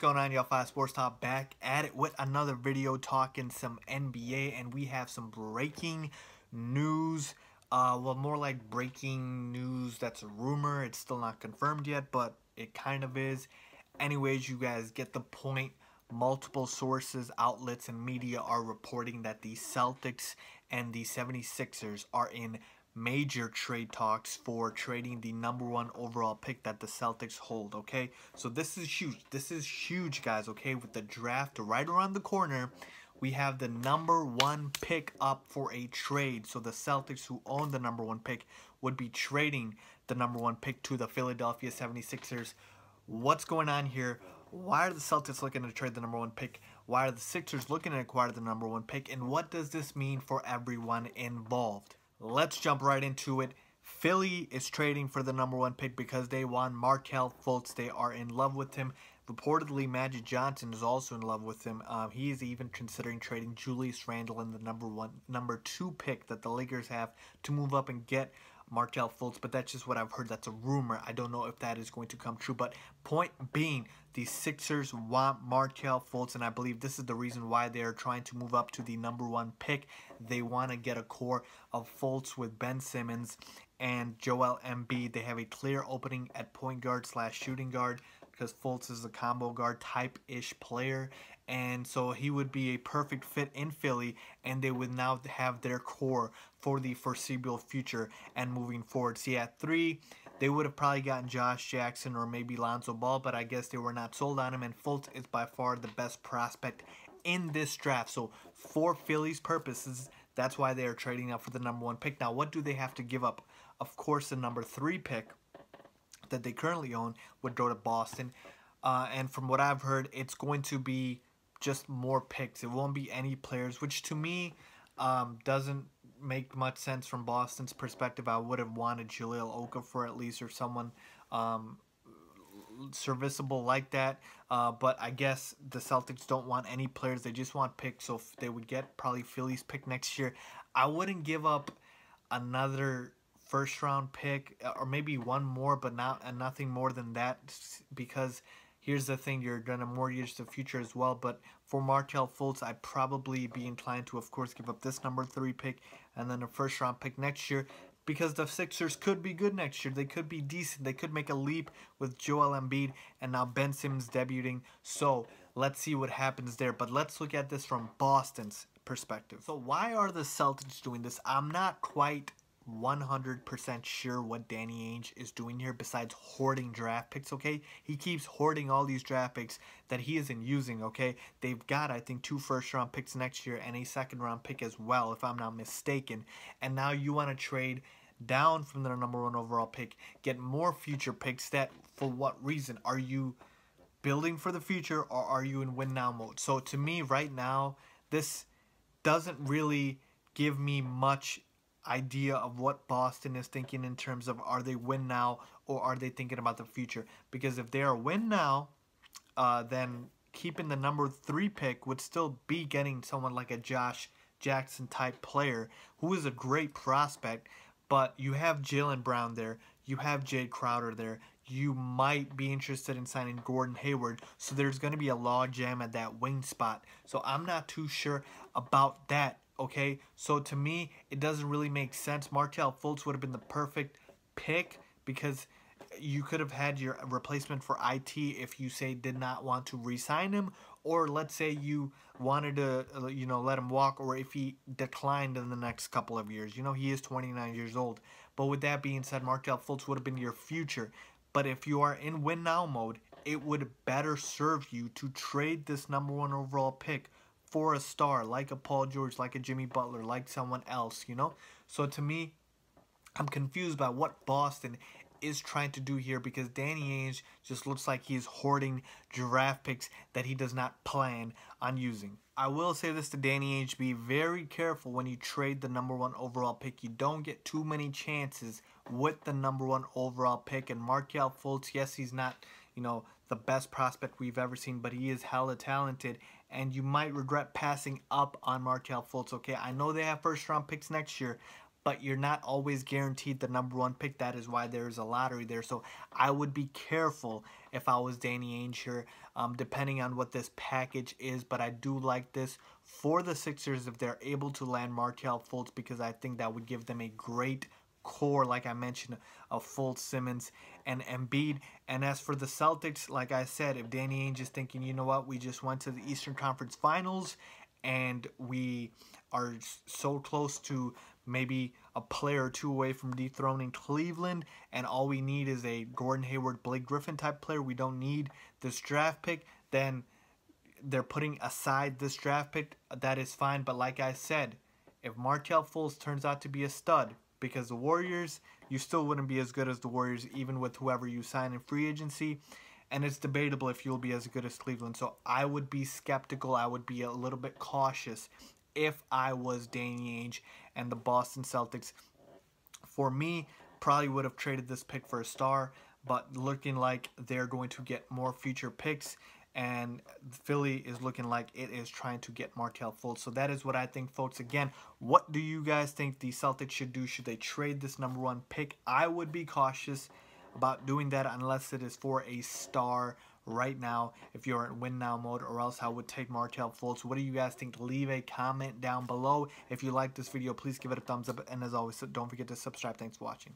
going on, y'all? 5 Sports Talk back at it with another video talking some NBA, and we have some breaking news. Well, more like breaking news that's a rumor. It's still not confirmed yet, but it kind of is. Anyways, you guys get the point. Multiple sources, outlets, and media are reporting that the Celtics and the 76ers are in major trade talks for trading the #1 overall pick that the Celtics hold, okay? So this is huge. This is huge, guys, okay? With the draft right around the corner, we have the #1 pick up for a trade. So the Celtics, who own the #1 pick, would be trading the #1 pick to the Philadelphia 76ers. What's going on here? Why are the Celtics looking to trade the #1 pick? Why are the Sixers looking to acquire the #1 pick? And what does this mean for everyone involved? Let's jump right into it. Philly is trading for the #1 pick because they want Markelle Fultz. They are in love with him. Reportedly, Magic Johnson is also in love with him. He is even considering trading Julius Randle in the #2 pick that the Lakers have to move up and get Markelle Fultz, but that's just what I've heard. That's a rumor. I don't know if that is going to come true, but point being, the Sixers want Markelle Fultz, and I believe this is the reason why they are trying to move up to the #1 pick. They want to get a core of Fultz with Ben Simmons and Joel Embiid. They have a clear opening at point guard / shooting guard because Fultz is a combo guard type-ish player, and so he would be a perfect fit in Philly, and they would now have their core for the foreseeable future and moving forward. See, at 3, they would have probably gotten Josh Jackson or maybe Lonzo Ball, but I guess they were not sold on him, and Fultz is by far the best prospect in this draft. So for Philly's purposes, that's why they are trading up for the #1 pick. Now, what do they have to give up? Of course, the #3 pick that they currently own would go to Boston. And from what I've heard, it's going to be just more picks. It won't be any players, which to me doesn't make much sense from Boston's perspective. I would have wanted Jahlil Okafor at least, or someone serviceable like that. But I guess the Celtics don't want any players. They just want picks. So if they would get probably Philly's pick next year, I wouldn't give up another first-round pick, or maybe one more, but nothing more than that, because here's the thing, you're going to mortgage the future as well. But for Markelle Fultz, I'd probably be inclined to, of course, give up this #3 pick and then a first-round pick next year, because the Sixers could be good next year. They could be decent. They could make a leap with Joel Embiid and now Ben Simmons debuting. So let's see what happens there. But let's look at this from Boston's perspective. So why are the Celtics doing this? I'm not quite 100% sure what Danny Ainge is doing here besides hoarding draft picks, okay? He keeps hoarding all these draft picks that he isn't using, okay? They've got, I think, 2 first-round picks next year and a second-round pick as well, if I'm not mistaken. And now you want to trade down from the #1 overall pick, get more future picks. That, for what reason? Are you building for the future, or are you in win-now mode? So to me, right now, this doesn't really give me much idea of what Boston is thinking in terms of, are they win now or are they thinking about the future? Because if they are win now, then keeping the #3 pick would still be getting someone like a Josh Jackson type player who is a great prospect, but you have Jaylen Brown there, you have Jay Crowder there, you might be interested in signing Gordon Hayward, so there's going to be a log jam at that wing spot. So I'm not too sure about that. Okay, so to me, it doesn't really make sense. Markelle Fultz would have been the perfect pick because you could have had your replacement for IT if you say did not want to re-sign him, or let's say you wanted to, let him walk, or if he declined in the next couple of years. He is 29 years old. But with that being said, Markelle Fultz would have been your future. But if you are in win-now mode, it would better serve you to trade this #1 overall pick for a star, like a Paul George, like a Jimmy Butler, like someone else, So to me, I'm confused by what Boston is trying to do here, because Danny Ainge just looks like he's hoarding draft picks that he does not plan on using. I will say this to Danny Ainge: be very careful when you trade the #1 overall pick. You don't get too many chances with the #1 overall pick. And Markelle Fultz, yes, he's not, the best prospect we've ever seen, but he is hella talented, and you might regret passing up on Markelle Fultz, okay? I know they have first-round picks next year, but you're not always guaranteed the number one pick. That is why there's a lottery there. So I would be careful if I was Danny Ainge here, depending on what this package is. But I do like this for the Sixers if they're able to land Markelle Fultz, because I think that would give them a great core, like I mentioned, of Fultz, Simmons, and Embiid. And as for the Celtics, like I said, if Danny Ainge is thinking, you know what, we just went to the Eastern Conference Finals and we are so close to maybe a player or two away from dethroning Cleveland, and all we need is a Gordon Hayward, Blake Griffin type player, we don't need this draft pick, then they're putting aside this draft pick. That is fine. But like I said, if Markelle Fultz turns out to be a stud, because the Warriors, you still wouldn't be as good as the Warriors even with whoever you sign in free agency, and it's debatable if you'll be as good as Cleveland. So I would be skeptical. I would be a little bit cautious if I was Danny Ainge and the Boston Celtics. For me, probably would have traded this pick for a star, but looking like they're going to get more future picks, and Philly is looking like it is trying to get Markelle Fultz. So that is what I think, folks. Again, what do you guys think the Celtics should do? Should they trade this number one pick? I would be cautious about doing that unless it is for a star right now if you're in win now mode, or else I would take Markelle Fultz. What do you guys think? Leave a comment down below. If you like this video, please give it a thumbs up, and as always, don't forget to subscribe. Thanks for watching.